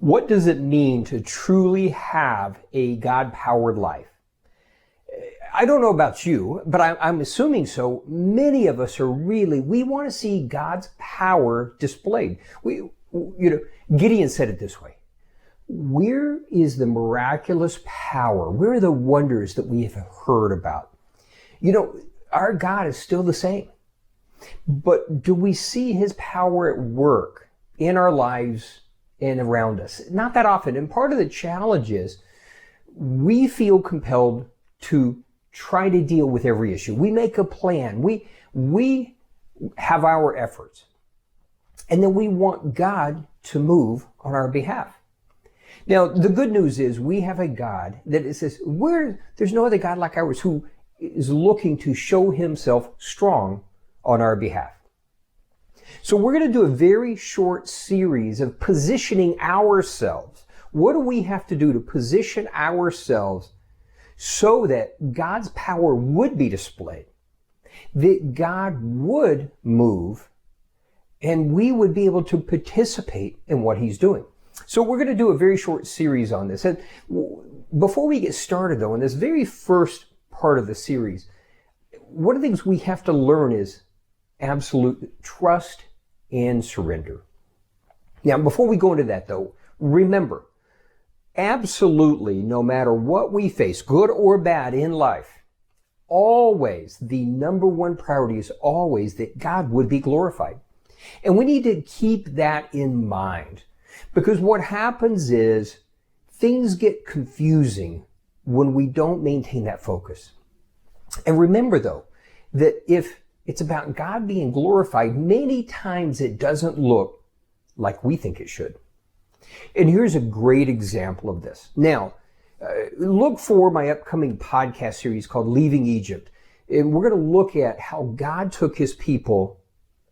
What does it mean to truly have a God-powered life? I don't know about you, but I'm assuming so. Many of us we want to see God's power displayed. Gideon said it this way: where is the miraculous power? Where are the wonders that we have heard about? Our God is still the same. But do we see his power at work in our lives and around us? Not that often. And part of the challenge is we feel compelled to try to deal with every issue. We make a plan. We have our efforts. And then we want God to move on our behalf. Now, the good news is we have a God that says, there's no other God like ours who is looking to show himself strong on our behalf. So we're going to do a very short series of positioning ourselves. What do we have to do to position ourselves so that God's power would be displayed, that God would move, and we would be able to participate in what he's doing? So we're going to do a very short series on this. And before we get started, though, in this very first part of the series, one of the things we have to learn is absolute trust and surrender. Now, before we go into that, though, remember, absolutely, no matter what we face, good or bad in life, always the number one priority is always that God would be glorified. And we need to keep that in mind, because what happens is things get confusing when we don't maintain that focus. And remember, though, that if it's about God being glorified, many times it doesn't look like we think it should. And here's a great example of this. Now, look for my upcoming podcast series called Leaving Egypt. And we're going to look at how God took his people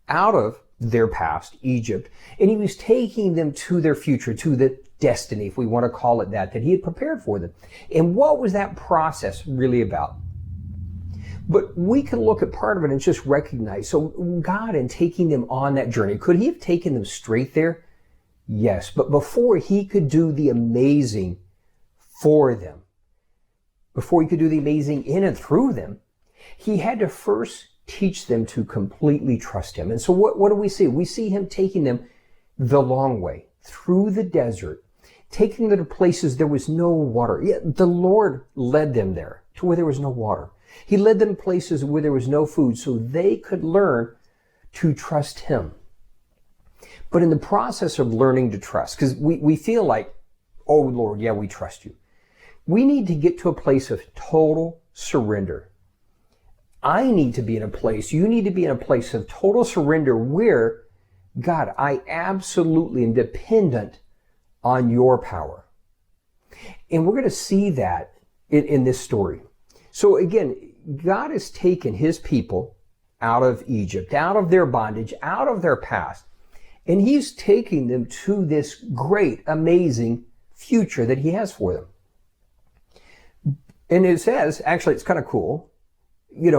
out of their past, Egypt, and he was taking them to their future, to the destiny, if we want to call it that he had prepared for them. And what was that process really about? But we can look at part of it and just recognize, so God, in taking them on that journey, could he have taken them straight there? Yes, but before he could do the amazing for them, before he could do the amazing in and through them, he had to first teach them to completely trust him. And so what do we see? We see him taking them the long way, through the desert, taking them to places there was no water. Yet the Lord led them there to where there was no water. He led them places where there was no food so they could learn to trust him. But in the process of learning to trust, because we feel like, oh Lord, yeah, we trust you. We need to get to a place of total surrender. I need to be in a place, you need to be in a place of total surrender where, God, I absolutely am dependent on your power. And we're going to see that in this story. So again, God has taken his people out of Egypt, out of their bondage, out of their past, and he's taking them to this great, amazing future that he has for them. And it says, actually, it's kind of cool, we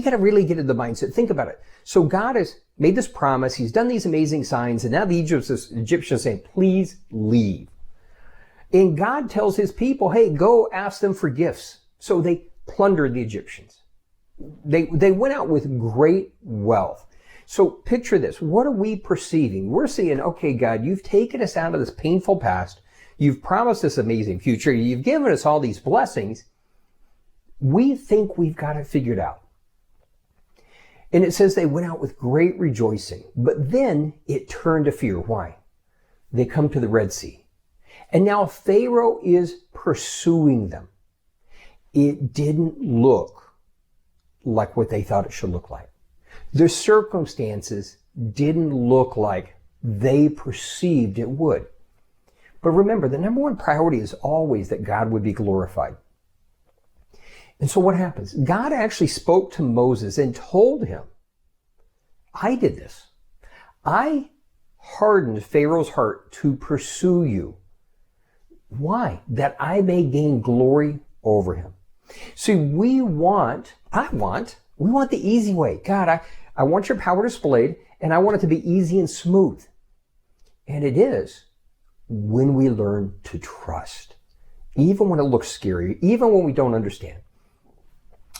got to really get into the mindset. Think about it. So God has made this promise. He's done these amazing signs. And now the Egyptians saying, please leave. And God tells his people, hey, go ask them for gifts. So they plundered the Egyptians. They went out with great wealth. So picture this. What are we perceiving? We're seeing, okay, God, you've taken us out of this painful past. You've promised this amazing future. You've given us all these blessings. We think we've got it figured out. And it says they went out with great rejoicing, but then it turned to fear. Why? They come to the Red Sea. And now Pharaoh is pursuing them. It didn't look like what they thought it should look like. The circumstances didn't look like they perceived it would. But remember, the number one priority is always that God would be glorified. And so what happens? God actually spoke to Moses and told him, I did this. I hardened Pharaoh's heart to pursue you. Why? That I may gain glory over him. See, we want the easy way. God, I want your power displayed, and I want it to be easy and smooth. And it is. when we learn to trust, even when it looks scary, even when we don't understand.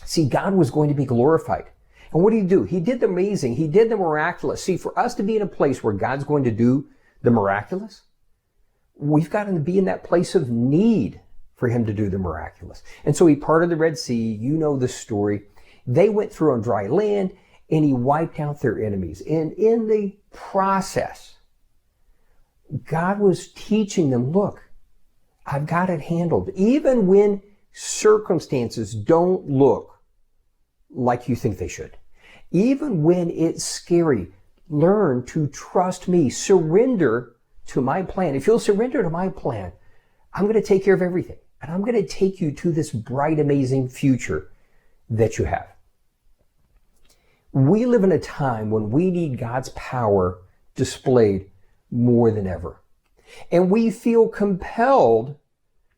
See, God was going to be glorified. And what did he do? He did the amazing. He did the miraculous. See, for us to be in a place where God's going to do the miraculous, we've got to be in that place of need for him to do the miraculous. And so he parted the Red Sea. You know the story. They went through on dry land and he wiped out their enemies. And in the process, God was teaching them, look, I've got it handled. Even when circumstances don't look like you think they should. Even when it's scary, learn to trust me. Surrender to my plan. If you'll surrender to my plan, I'm going to take care of everything. And I'm going to take you to this bright, amazing future that you have. We live in a time when we need God's power displayed more than ever. And we feel compelled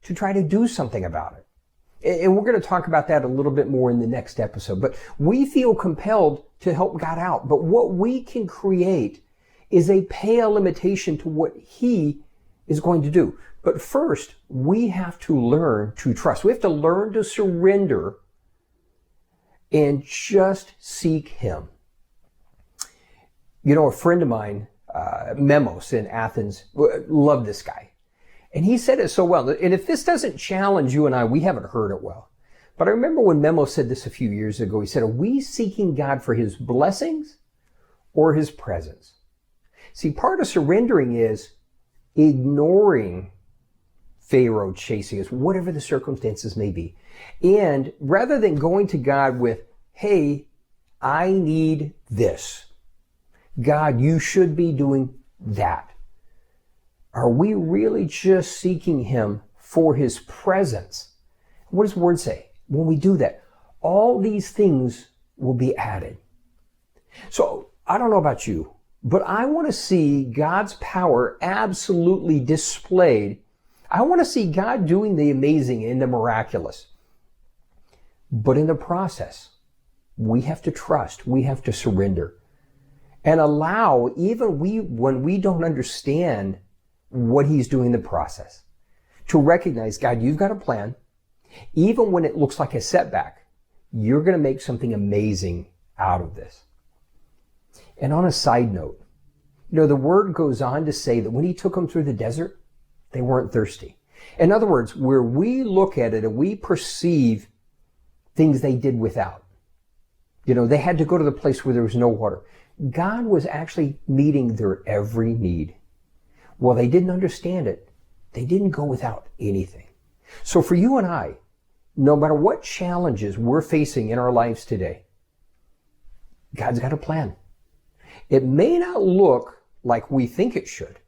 to try to do something about it. And we're going to talk about that a little bit more in the next episode. But we feel compelled to help God out. But what we can create is a pale imitation to what he is going to do. But first, we have to learn to trust. We have to learn to surrender and just seek him. You know, a friend of mine, Memos in Athens, loved this guy. And he said it so well. And if this doesn't challenge you and I, we haven't heard it well. But I remember when Memo said this a few years ago, he said, are we seeking God for his blessings or his presence? See, part of surrendering is ignoring Pharaoh chasing us, whatever the circumstances may be. And rather than going to God with, hey, I need this. God, you should be doing that. Are we really just seeking him for his presence? What does the word say? When we do that, all these things will be added. So I don't know about you, but I want to see God's power absolutely displayed. I want to see God doing the amazing and the miraculous. But in the process, we have to trust, we have to surrender, and allow, even when we don't understand what he's doing in the process, to recognize, God, you've got a plan. Even when it looks like a setback, you're going to make something amazing out of this. And on a side note, you know, the word goes on to say that when he took them through the desert, they weren't thirsty. In other words, where we look at it and we perceive things they did without, you know, they had to go to the place where there was no water. God was actually meeting their every need. Well, they didn't understand it. They didn't go without anything. So for you and I, no matter what challenges we're facing in our lives today, God's got a plan. It may not look like we think it should,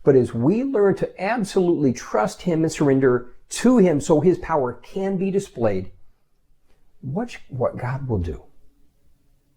but as we learn to absolutely trust him and surrender to him so his power can be displayed, watch what God will do.